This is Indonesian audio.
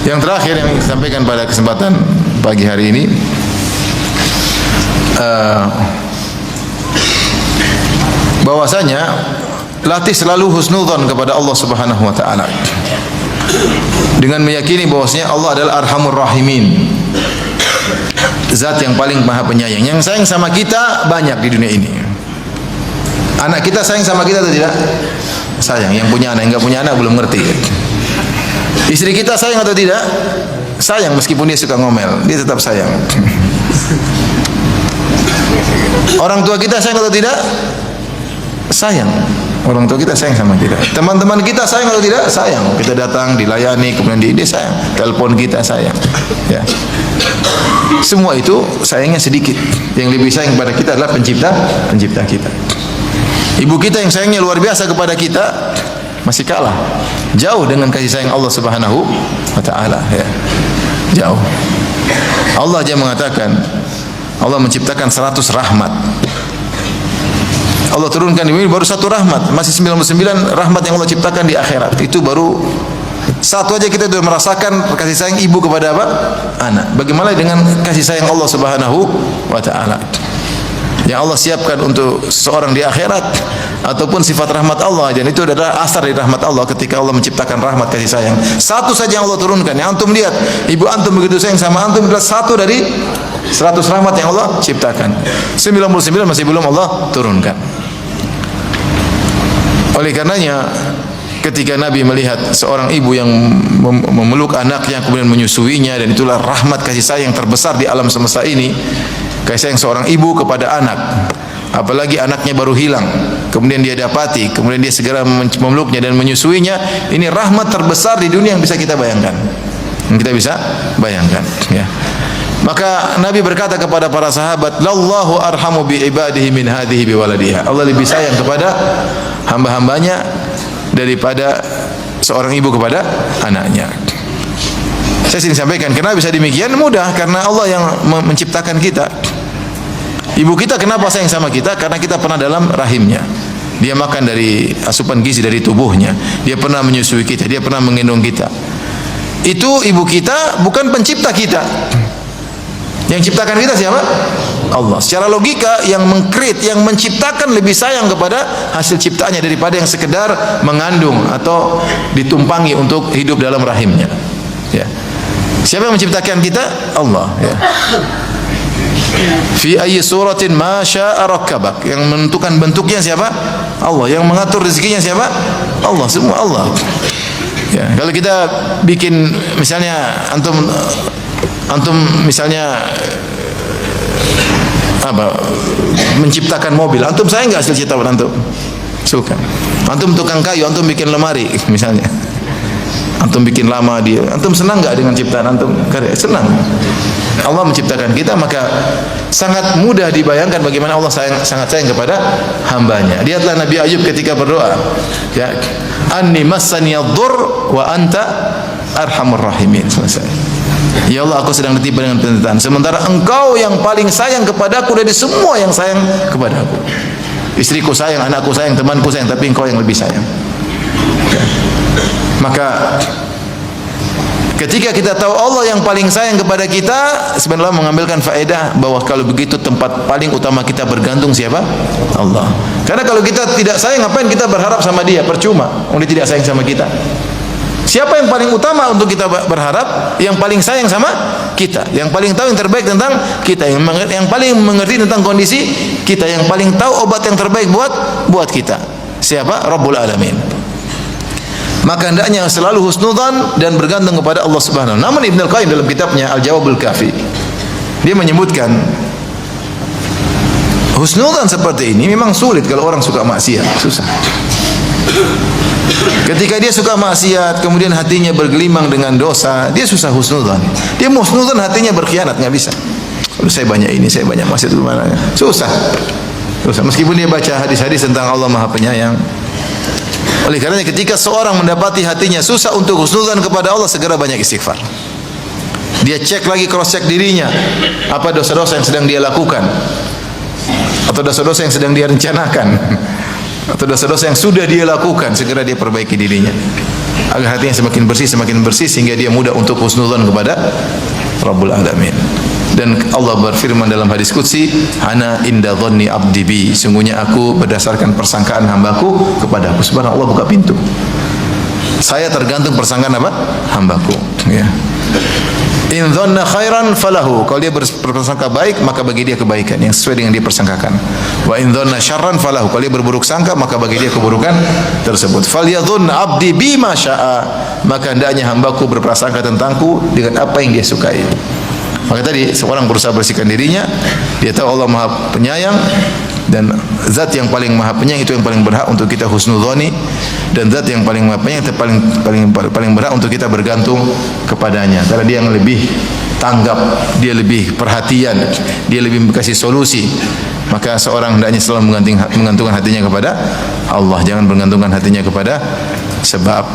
Yang terakhir yang ingin sampaikan pada kesempatan pagi hari ini, bahwasanya latih selalu husnudzon kepada Allah Subhanahu wa taala. Dengan meyakini bahwasanya Allah adalah Arhamur Rahimin. Zat yang paling Maha Penyayang. Yang sayang sama kita banyak di dunia ini. Anak kita sayang sama kita atau tidak? Sayang. Yang punya anak, yang enggak punya anak belum ngerti. Istri kita sayang atau tidak? Sayang meskipun dia suka ngomel, dia tetap sayang. Orang tua kita sayang atau tidak? Sayang. Orang tua kita sayang sama kita. Teman-teman kita sayang atau tidak? Sayang. Kita datang dilayani, kemudian dia sayang. Telepon kita sayang. Ya. Semua itu sayangnya sedikit. Yang lebih sayang kepada kita adalah pencipta kita. Ibu kita yang sayangnya luar biasa kepada kita masih kalah jauh dengan kasih sayang Allah Subhanahu wa taala, ya. Jauh. Allah aja mengatakan, Allah menciptakan 100 rahmat. Allah turunkan di bumi baru 1 rahmat, masih 99 rahmat yang Allah ciptakan di akhirat. Itu baru satu aja kita sudah merasakan kasih sayang ibu kepada apa? Anak. Bagaimana dengan kasih sayang Allah Subhanahu wa taala yang Allah siapkan untuk seseorang di akhirat, ataupun sifat rahmat Allah, dan itu adalah asar dari rahmat Allah ketika Allah menciptakan rahmat kasih sayang. Satu saja yang Allah turunkan. Yang antum lihat, ibu antum begitu sayang sama antum, adalah satu dari 100 rahmat yang Allah ciptakan. 99 masih belum Allah turunkan. Oleh karenanya, ketika Nabi melihat seorang ibu yang memeluk anaknya kemudian menyusuinya, dan itulah rahmat kasih sayang terbesar di alam semesta ini, kasih sayang seorang ibu kepada anak, apalagi anaknya baru hilang, kemudian dia dapati, kemudian dia segera memeluknya dan menyusuinya. Ini rahmat terbesar di dunia yang bisa kita bayangkan, ya. Maka Nabi berkata kepada para sahabat, "Lallahu arhamu bi ibadihi min hadhihi bi waladiha." Allah lebih sayang kepada hamba-hambanya daripada seorang ibu kepada anaknya. Saya sering sampaikan, kenapa bisa demikian? Mudah, karena Allah yang menciptakan kita. Ibu kita kenapa sayang sama kita? Karena kita pernah dalam rahimnya. Dia makan dari asupan gizi dari tubuhnya. Dia pernah menyusui kita, dia pernah menggendong kita. Itu ibu kita, bukan pencipta kita. Yang ciptakan kita siapa? Allah. Secara logika, yang mengkreat, yang menciptakan lebih sayang kepada hasil ciptaannya daripada yang sekedar mengandung atau ditumpangi untuk hidup dalam rahimnya. Ya. Siapa yang menciptakan kita? Allah. Ya. Fi ayyi suratin ma syaa rakkabak. Yang menentukan bentuknya siapa? Allah. Yang mengatur rezekinya siapa? Allah. Semua Allah. Ya. Kalau kita bikin misalnya antum misalnya apa, menciptakan mobil, antum sayang nggak hasil ciptaan antum? Suka. Antum tukang kayu, antum bikin lemari misalnya, antum bikin lama dia, antum senang nggak dengan ciptaan antum? Senang. Allah menciptakan kita, maka sangat mudah dibayangkan bagaimana Allah sangat sayang kepada hambanya. Lihatlah Nabi Ayub ketika berdoa, ya, anni massaniyadh-dhurr wa anta arhamur rahimin. Selesai. Ya Allah, aku sedang ditipu dengan penderitaan, sementara Engkau yang paling sayang kepadaku dari semua yang sayang kepadaku. Istriku sayang, anakku sayang, temanku sayang, tapi Engkau yang lebih sayang. Maka ketika kita tahu Allah yang paling sayang kepada kita, sebenarnya mengambilkan faedah bahwa kalau begitu tempat paling utama kita bergantung siapa? Allah. Karena kalau kita tidak sayang, ngapain kita berharap sama Dia? Percuma, dia tidak sayang sama kita. Siapa yang paling utama untuk kita berharap? Yang paling sayang sama kita, yang paling tahu yang terbaik tentang kita, yang paling mengerti tentang kondisi kita, yang paling tahu obat yang terbaik buat kita. Siapa? Rabbul Alamin. Maka hendaknya selalu husnudzan dan bergantung kepada Allah Subhanahu. Namun Ibnu Al-Qayyim dalam kitabnya Al-Jawabul Kafi, dia menyebutkan husnudzan seperti ini memang sulit kalau orang suka maksiat, susah. Ketika dia suka maksiat, kemudian hatinya bergelimang dengan dosa, dia susah husnudzan. Dia husnudzan, hatinya berkhianat, nggak bisa. Saya banyak ini, saya banyak maksiat, gimana? Susah. Meskipun dia baca hadis-hadis tentang Allah Maha Penyayang. Oleh karena ketika seorang mendapati hatinya susah untuk husnudzan kepada Allah, segera banyak istighfar. Dia cek lagi, cross check dirinya, apa dosa-dosa yang sedang dia lakukan, atau dosa-dosa yang sedang dia rencanakan, atau dosa-dosa yang sudah dia lakukan, segera dia perbaiki dirinya. agar hatinya semakin bersih sehingga dia mudah untuk husnudzon kepada Rabbul Alamin. Dan Allah berfirman dalam hadis qudsi, ana inda dhanni abdi bi, sungguhnya aku berdasarkan persangkaan hambaku kepada aku. Subhanallah, buka pintu. Saya tergantung persangkaan apa? Hambaku, ya. In dhanna khairan falahu, kalau dia berprasangka baik maka bagi dia kebaikan yang sesuai dengan dia persangkakan. Wa in dhanna syarran falahu, kalau dia berburuk sangka maka bagi dia keburukan tersebut. Falyadhun abdi bima syaa, maka hendaknya hambaku berprasangka tentangku dengan apa yang dia sukai. Maka tadi seorang berusaha bersihkan dirinya, dia tahu Allah Maha Penyayang dan zat yang paling Maha Penyayang itu yang paling berhak untuk kita husnudzoni, dan zat yang paling Maha Penyayang itu paling berhak untuk kita bergantung kepadanya. Karena dia yang lebih tanggap, dia lebih perhatian, dia lebih kasih solusi. Maka seorang hendaknya selalu menggantungkan hatinya kepada Allah, jangan bergantungkan hatinya kepada sebab.